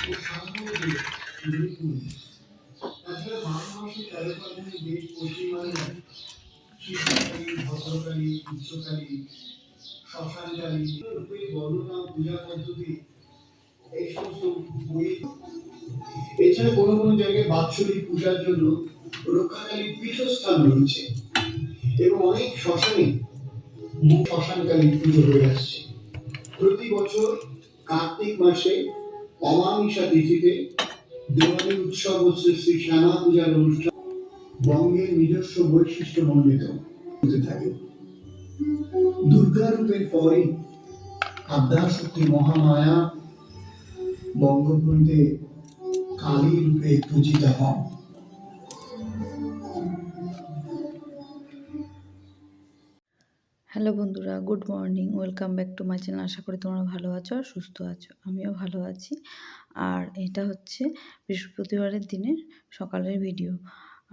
ও সাধারণ তাছাড়া বারো মাসে 13 পার্বণে বেশ পশ্চিমবাংলায় শীতকালী, ভদ্রকালী, উচ্চকালী, শ্মশানকালী রূপে বর্ণনা পূজা পদ্ধতি এই সমস্ত বই। এছাড়া কোনো কোনো জায়গায় বাৎসরিক পূজার জন্য রক্ষাকালীর পীঠস্থান রয়েছে এবং অনেক শ্মশানে শ্মশানকালীর পুজো হয়ে আসছে। প্রতি বছর কার্তিক মাসে অমাবস্যা তিথিতে দেওয়ালি উৎসব ও শ্রী শ্রী শ্যামা পূজার অনুষ্ঠান বঙ্গের নিজস্ব বৈশিষ্ট্য মণ্ডিত হতে থাকে। দুর্গা রূপের পরে আদ্যাশক্তি মহামায়া বঙ্গভূমিতে কালী রূপে পূজিতা হন। হ্যালো বন্ধুরা, good morning, welcome back to my channel. আশা করি তোমরা ভালো আছো আর সুস্থ আছো। আমিও ভালো আছি। আর এটা হচ্ছে বৃহস্পতিবারের দিনের সকালের ভিডিও।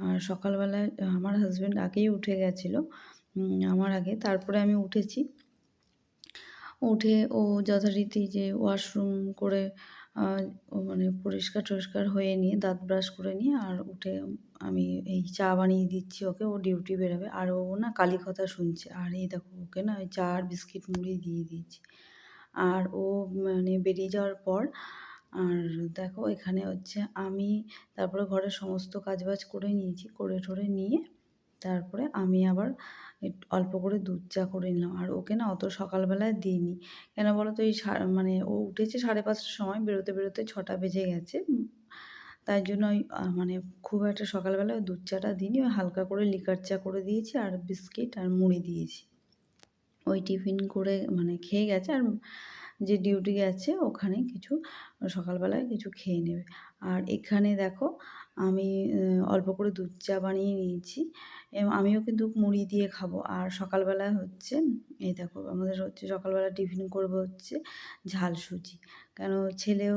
আর সকালবেলায় আমার হাজব্যান্ড আগেই উঠে গেছিলো আমার আগে, তারপরে আমি উঠেছি। উঠে ও যথারীতি যে ওয়াশরুম করে মানে পরিষ্কার টরিষ্কার হয়ে নিয়ে দাঁত ব্রাশ করে নিয়ে আর উঠে আমি এই চা বানিয়ে দিচ্ছি ওকে, ও ডিউটি বেরোবে। আর ও না কালী কথা শুনছে। আর এই দেখো ওকে না ওই চা আর বিস্কিট মুড়ি দিয়ে দিয়েছি। আর ও মানে বেরিয়ে যাওয়ার পর আর দেখো এখানে হচ্ছে আমি তারপরে ঘরের সমস্ত কাজবাজ করে নিয়েছি, করে ঠরে নিয়ে তারপরে আমি আবার অল্প করে দুধ চা করে নিলাম। আর ওকে না অত সকালবেলায় দিইনি, কেন বলো তো? এই মানে ও উঠেছে 5:30টার সময়, বেরোতে বেরোতে 6টা বেজে গেছে। তাই জন্য ওই মানে খুব একটা সকালবেলায় দুধ চাটা দিইনি, ওই হালকা করে লিকার চা করে দিয়েছি আর বিস্কিট আর মুড়ি দিয়েছি। ওই টিফিন করে মানে খেয়ে গেছে। আর যে ডিউটি গেছে ওখানে কিছু সকালবেলায় কিছু খেয়ে নেবে। আর এখানে দেখো আমি অল্প করে দুধ চা বানিয়ে নিয়েছি এবং আমিও কিন্তু মুড়ি দিয়ে খাবো। আর সকালবেলায় হচ্ছে এই দেখো আমাদের হচ্ছে সকালবেলা টিফিন করবো হচ্ছে ঝাল সুজি, কেন ছেলেও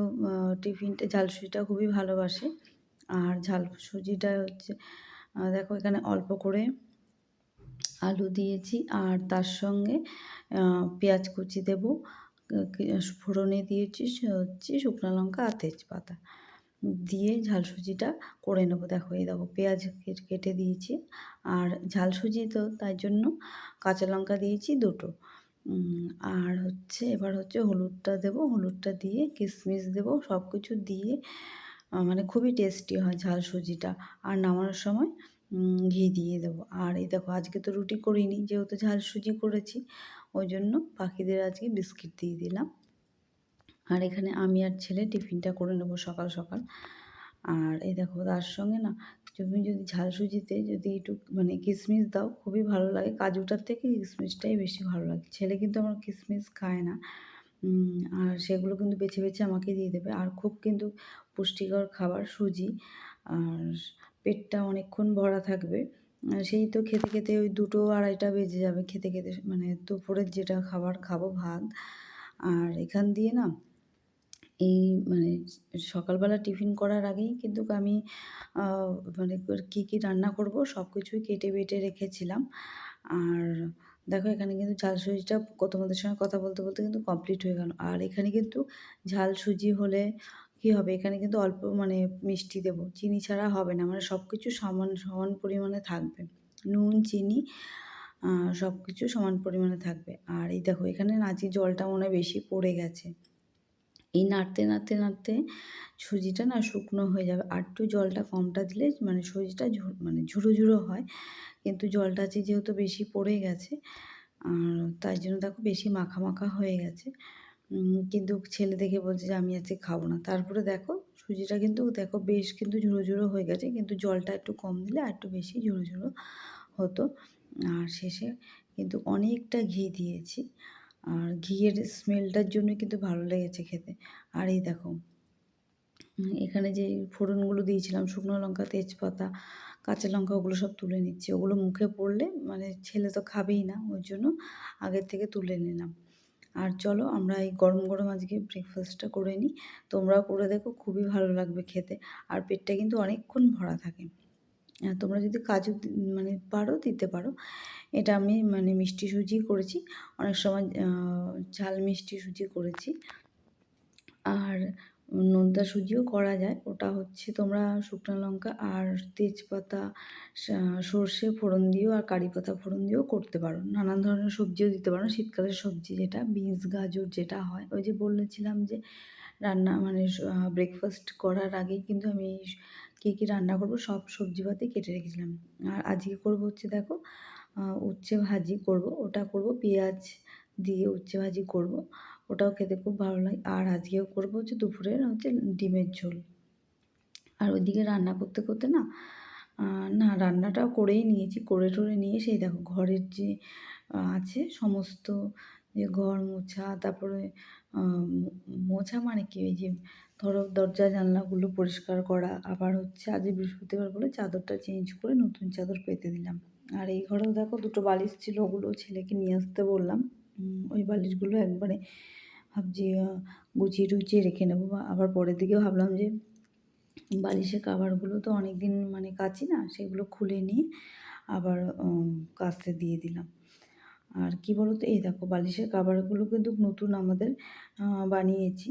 টিফিনটা ঝাল সুজিটা খুবই ভালোবাসে। আর ঝাল সুজিটা হচ্ছে দেখো এখানে অল্প করে আলু দিয়েছি আর তার সঙ্গে পেঁয়াজ কুচি দেবো, ফোড়নে দিয়েছি হচ্ছে শুকনো লঙ্কা আর তেজপাতা দিয়ে ঝাল সুজিটা করে নেবো। দেখো এই দেখো পেঁয়াজ কেটে দিয়েছি আর ঝাল সুজি তো তাই জন্য কাঁচা লঙ্কা দিয়েছি 2টো। আর হচ্ছে এবার হচ্ছে হলুদটা দেবো, হলুদটা দিয়ে কিশমিশ দেবো, সব কিছু দিয়ে মানে খুবই টেস্টি হয় ঝাল সুজিটা। আর নামানোর সময় ঘি দিয়ে দেবো। আর এই দেখো আজকে তো রুটি করিনি, যেহেতু ঝাল সুজি করেছি ওই জন্য পাখিদের আজকে বিস্কিট দিয়ে দিলাম। আর এখানে আমি আর ছেলে টিফিনটা করে নেবো সকাল সকাল। আর এই দেখো তার সঙ্গে না তুমি যদি ঝাল সুজিতে যদি একটু মানে কিশমিশ দাও খুবই ভালো লাগে, কাজুটার থেকে কিশমিশটাই বেশি ভালো লাগে। ছেলে কিন্তু আমার কিশমিশ খায় না, আর সেগুলো কিন্তু বেছে বেছে আমাকে দিয়ে দেবে। আর খুব কিন্তু পুষ্টিকর খাবার সুজি, আর পেটটা অনেকক্ষণ ভরা থাকবে। সেই তো খেতে খেতে ওই 2টো 2:30টা বেজে যাবে খেতে খেতে, মানে দুপুরের যেটা খাবার খাবো ভাত। আর এখান দিয়ে না এই মানে সকালবেলা টিফিন করার আগেই কিন্তু আমি মানে কী কী রান্না করব সব কিছুই কেটে বেটে রেখেছিলাম। আর দেখো এখানে কিন্তু ঝাল সুজিটা তোমাদের সঙ্গে কথা বলতে বলতে কিন্তু কমপ্লিট হয়ে গেল। আর এখানে কিন্তু ঝাল সুজি হলে কী হবে, এখানে কিন্তু অল্প মানে মিষ্টি দেবো, চিনি ছাড়া হবে না, মানে সব কিছু সমান সমান পরিমাণে থাকবে, নুন চিনি সব কিছু সমান পরিমাণে থাকবে। আর এই দেখো এখানে না আজকে জলটা মনে হয় বেশি পড়ে গেছে। এই নাড়তে নাড়তে নাড়তে সুজিটা না শুকনো হয়ে যাবে। আর একটু জলটা কমটা দিলে মানে সুজিটা মানে ঝুরো ঝুরো হয়, কিন্তু জলটা আছে যেহেতু বেশি পড়ে গেছে আর তাই জন্য দেখো বেশি মাখা মাখা হয়ে গেছে। কিন্তু ছেলে দেখে বলছে যে আমি আজকে খাবো না। তারপরে দেখো সুজিটা কিন্তু দেখো বেশ কিন্তু ঝুরো ঝুরো হয়ে গেছে, কিন্তু জলটা একটু কম দিলে আর একটু বেশি ঝুরো ঝুরো হতো। আর শেষে কিন্তু অনেকটা ঘি দিয়েছি, আর ঘিয়ের স্মেলটার জন্য কিন্তু ভালো লেগেছে খেতে। আর এই দেখো এখানে যে ফোড়নগুলো দিয়েছিলাম শুকনো লঙ্কা তেজপাতা কাঁচা লঙ্কা ওগুলো সব তুলে নিচ্ছি, ওগুলো মুখে পড়লে মানে ছেলে তো খাবেই না, ওই জন্য আগের থেকে তুলে নিলাম। আর চলো আমরা এই গরম গরম আজকে ব্রেকফাস্টটা করে নিই, তোমরাও করে দেখো খুবই ভালো লাগবে খেতে। আর পেটটা কিন্তু অনেকক্ষণ ভরা থাকে। তোমরা যদি কাজু মানে পারো দিতে পারো। এটা আমি মানে মিষ্টি সুজি করেছি, অনেক সময় ঝাল মিষ্টি সুজি করেছি। আর নোনতা সুজিও করা যায়। ওটা হচ্ছে তোমরা শুকনো লঙ্কা আর তেজপাতা, সর্ষে ফোড়ন দিয়েও আর কারি পাতা ফোড়ন দিয়েও করতে পারো। নানান ধরনের সবজিও দিতে পারো। শীতকালের সবজি যেটা বিনস, গাজর যেটা হয়। ওই যে বলেছিলাম যে রান্না মানে ব্রেকফাস্ট করার আগেই কিন্তু আমি কী কী রান্না করব সব সবজিপাতি কেটে রেখেছিলাম। আর আজকে করব হচ্ছে দেখো উচ্ছে ভাজি করব। ওটা করব পেঁয়াজ দিয়ে উচ্ছে ভাজি করব। ওটাও খেতে খুব ভালো লাগে। আর আজকেও করব হচ্ছে দুপুরের হচ্ছে ডিমের ঝোল। আর ওইদিকে রান্না করতে করতে না না রান্নাটাও করেই নিয়েছি। করে টরে নিয়ে সেই দেখো ঘরের যে আছে সমস্ত যে ঘর মোছা, তারপরে মোছা মানে কি ওই যে ধরো দরজা জানলাগুলো পরিষ্কার করা, আবার হচ্ছে আজ বৃহস্পতিবার বলে চাদরটা চেঞ্জ করে নতুন চাদর পেতে দিলাম। আর এই ঘরেও দেখো দুটো বালিশ ছিল, ওগুলো ছেলেকে নিয়ে আসতে বললাম। ওই বালিশগুলো একবারে ভাবছি গুছিয়ে টুচিয়ে রেখে নেবো। আবার পরের দিকে ভাবলাম যে বালিশের কাভারগুলো তো অনেক দিন মানে কাচি না, সেগুলো খুলে নিয়ে আবার কাচতে দিয়ে দিলাম। আর কি বলো তো, এই দেখো বালিশের কাভারগুলো কিন্তু নতুন আমাদের বানিয়েছি।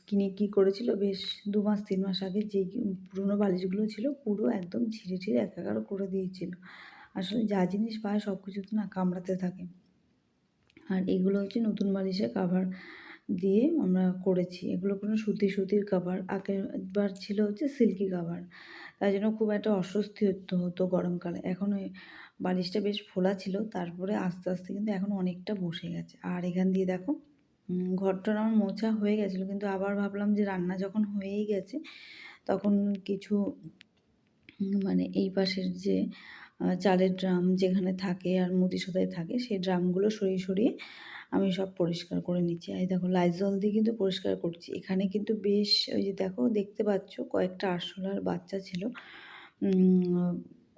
কিনে কী করেছিল বেশ 2 মাস 3 মাস আগে যেই পুরোনো বালিশগুলো ছিল পুরো একদম ছিঁড়ে ছিঁড়ে একাকার করে দিয়েছিল। আসলে যা জিনিস পায় সব কিছু তো না কামড়াতে থাকে। আর এগুলো হচ্ছে নতুন বালিশের কাভার দিয়ে আমরা করেছি। এগুলো কোনো সুতির কাভার, আগেরবার ছিল হচ্ছে সিল্কি কাভার। তাই জন্য খুব একটা অস্বস্তি হতো গরমকালে। এখন ওই বালিশটা বেশ ফোলা ছিল, তারপরে আস্তে আস্তে কিন্তু এখন অনেকটা বসে গেছে। আর এখান দিয়ে দেখো ঘরটার আমার মোছা হয়ে গেছিলো, কিন্তু আবার ভাবলাম যে রান্না যখন হয়েই গেছে তখন কিছু মানে এই পাশের যে চালের ড্রাম যেখানে থাকে আর মুদি সদাই থাকে সেই ড্রামগুলো সরিয়ে সরিয়ে আমি সব পরিষ্কার করে নিচ্ছি। এই দেখো লাইজল দিয়ে কিন্তু পরিষ্কার করছি। এখানে কিন্তু বেশ ওই যে দেখো দেখতে পাচ্ছ কয়েকটা আরশোলার বাচ্চা ছিল।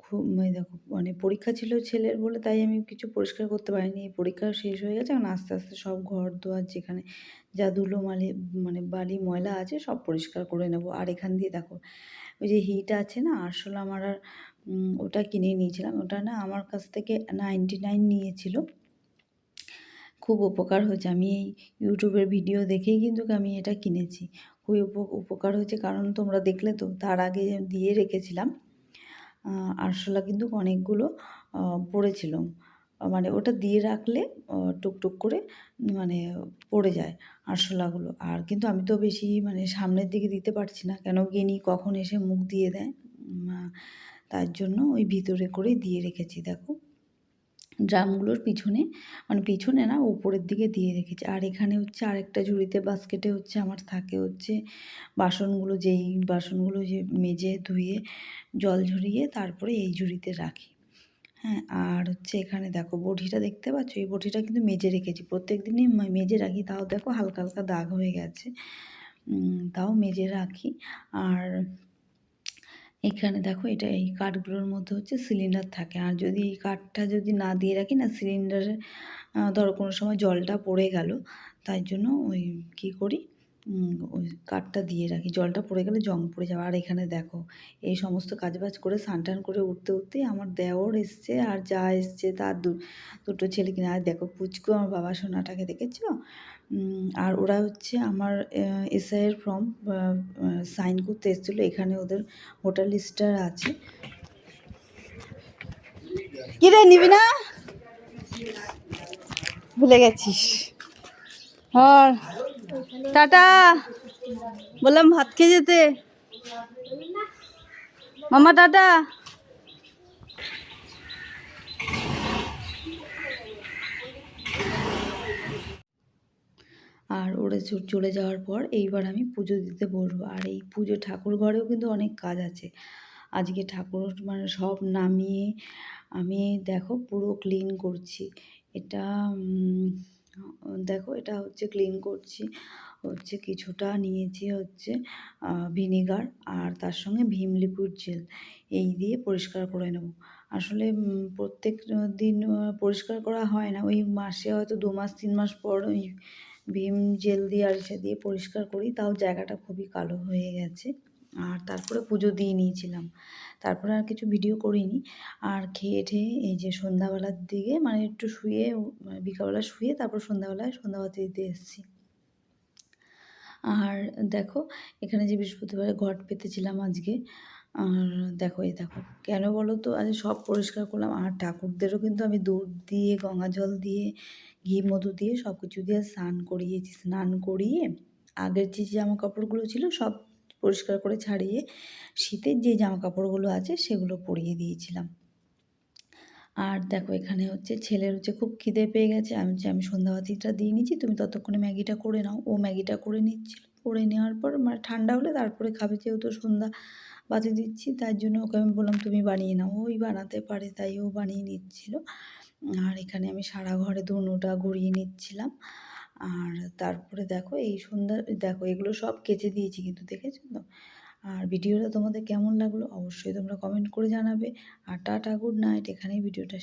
খুব এই দেখো মানে পরীক্ষা ছিল ছেলের বলে তাই আমি কিছু পরিষ্কার করতে পারিনি। পরীক্ষা শেষ হয়ে গেছে, এখন আস্তে আস্তে সব ঘর দুয়ার যেখানে যা ধুলো মানে বালি ময়লা আছে সব পরিষ্কার করে নেব। আর এখান দিয়ে দেখো ওই যে হিট আছে না আরশোলা মারার, ওটা কিনে নিয়েছিলাম। ওটা না আমার কাছ থেকে 99 নিয়েছিল। খুব উপকার হয়েছে। আমি এই ইউটিউবের ভিডিও দেখেই কিন্তু আমি এটা কিনেছি। খুবই উপকার হয়েছে, কারণ তোমরা দেখলে তো তার আগে দিয়ে রেখেছিলাম আরশোলা কিন্তু অনেকগুলো পড়েছিল। মানে ওটা দিয়ে রাখলে টুকটুক করে মানে পড়ে যায় আরশোলাগুলো। আর কিন্তু আমি তো বেশি মানে সামনের দিকে দিতে পারছি না, কেন গিনি কখন এসে মুখ দিয়ে দেয়। তার জন্য ওই ভিতরে করে দিয়ে রেখেছি। দেখো ড্রামগুলোর পিছনে, মানে পিছনে না উপরের দিকে দিয়ে রেখেছি। আর এখানে হচ্ছে আরেকটা ঝুড়িতে বাস্কেটে হচ্ছে আমার থাকে হচ্ছে বাসনগুলো, যেই বাসনগুলো যে মেজে ধুয়ে জল ঝরিয়ে তারপরে এই ঝুড়িতে রাখি। হ্যাঁ, আর হচ্ছে এখানে দেখো বটিটা দেখতে পাচ্ছ, এই বটিটা কিন্তু মেজে রেখেছি। প্রত্যেক দিনই মেজে রাখি, তাও দেখো হালকা হালকা দাগ হয়ে গেছে, তাও মেজে রাখি। আর এখানে দেখো এটা এই কাঠগুলোর মধ্যে হচ্ছে সিলিন্ডার থাকে। আর যদি এই কাঠটা যদি না দিয়ে রাখি না সিলিন্ডারে, ধরো কোনো সময় জলটা পড়ে গেল, তাই জন্য ওই কী করি ওই কাঠটা দিয়ে রাখি। জলটা পড়ে গেলে জং পড়ে যাবে। আর এখানে দেখো এই সমস্ত কাজবাজ করে স্নান টান করে উঠতে উঠতেই আমার দেওর এসছে আর যা এসছে তার দুটো ছেলে কিনা। আর দেখো পুচকু আমার বাবা সোনাটাকে দেখেছো। আর ওরা হচ্ছে আমার এসআইয়ের ফর্ম সাইন করতে এসেছিলো। এখানে ওদের হোটেল স্টার আছে। কি রে নিবি না, ভুলে গেছিস? হর টাটা বললাম, ভাত খেয়ে যেতে। মামা টাটা। আর ওরা চলে যাওয়ার পর এইবার আমি পুজো দিতে বসবো। আর এই পুজো ঠাকুর ঘরেও কিন্তু অনেক কাজ আছে। আজকে ঠাকুর মানে সব নামিয়ে আমি দেখো পুরো ক্লিন করছি। এটা দেখো এটা হচ্ছে ক্লিন করছি, হচ্ছে কিছুটা নিয়েছি হচ্ছে ভিনিগার আর তার সঙ্গে ভীম লিকুইড জেল, এই দিয়ে পরিষ্কার করে নেব। আসলে প্রত্যেক দিন পরিষ্কার করা হয় না, ওই মাসে হয়তো 2 মাস 3 মাস পর ওই ভীম জেল দিয়ে আর সে দিয়ে পরিষ্কার করি, তাও জায়গাটা খুবই কালো হয়ে গেছে। আর তারপরে পুজো দিয়ে নিয়েছিলাম, তারপরে আর কিছু ভিডিও করিনি। আর খেয়ে ঠেয়ে এই যে সন্ধ্যাবেলার দিকে মানে একটু শুয়ে, বিকালবেলা শুয়ে তারপর সন্ধ্যাবেলায় সন্ধ্যাবাতি দিতে এসেছি। আর দেখো এখানে যে বৃহস্পতিবারে ঘট পেতেছিলাম আজকে, আর দেখো এই দেখো কেন বলো তো, আজ সব পরিষ্কার করলাম। আর ঠাকুরদেরও কিন্তু আমি দুধ দিয়ে, গঙ্গা জল দিয়ে, ঘি মধু দিয়ে সব কিছু দিয়ে স্নান করিয়েছি। স্নান করিয়ে আগের যে জামা কাপড়গুলো ছিল সব পরিষ্কার করে ছাড়িয়ে শীতের যে জামা কাপড়গুলো আছে সেগুলো পরিয়ে দিয়েছিলাম। আর দেখো এখানে হচ্ছে ছেলের হচ্ছে খুব খিদে পেয়ে গেছে, আমি সন্ধ্যাবাতিটা দিয়ে নিচ্ছি, তুমি ততক্ষণে ম্যাগিটা করে নাও। ও ম্যাগিটা করে নিচ্ছিল, করে নেওয়ার পর মানে ঠান্ডা হলে তারপরে খাবে, যেহেতু সন্ধ্যা বাতি দিচ্ছি তার জন্য ওকে আমি বললাম তুমি বানিয়ে নাও, ওই বানাতে পারে তাই ও বানিয়ে নিচ্ছিল। আর এখানে আমি সারা ঘরে ধুনোটা ঘুরিয়ে নিচ্ছিলাম। আর তারপরে দেখো এই সন্ধ্যা, দেখো এগুলো সব কেচে দিয়েছি কিন্তু, দেখেছো তো। আর ভিডিওটা তোমাদের কেমন লাগলো অবশ্যই তোমরা কমেন্ট করে জানাবে। আর টাটা, গুড নাইট, এখানেই ভিডিওটা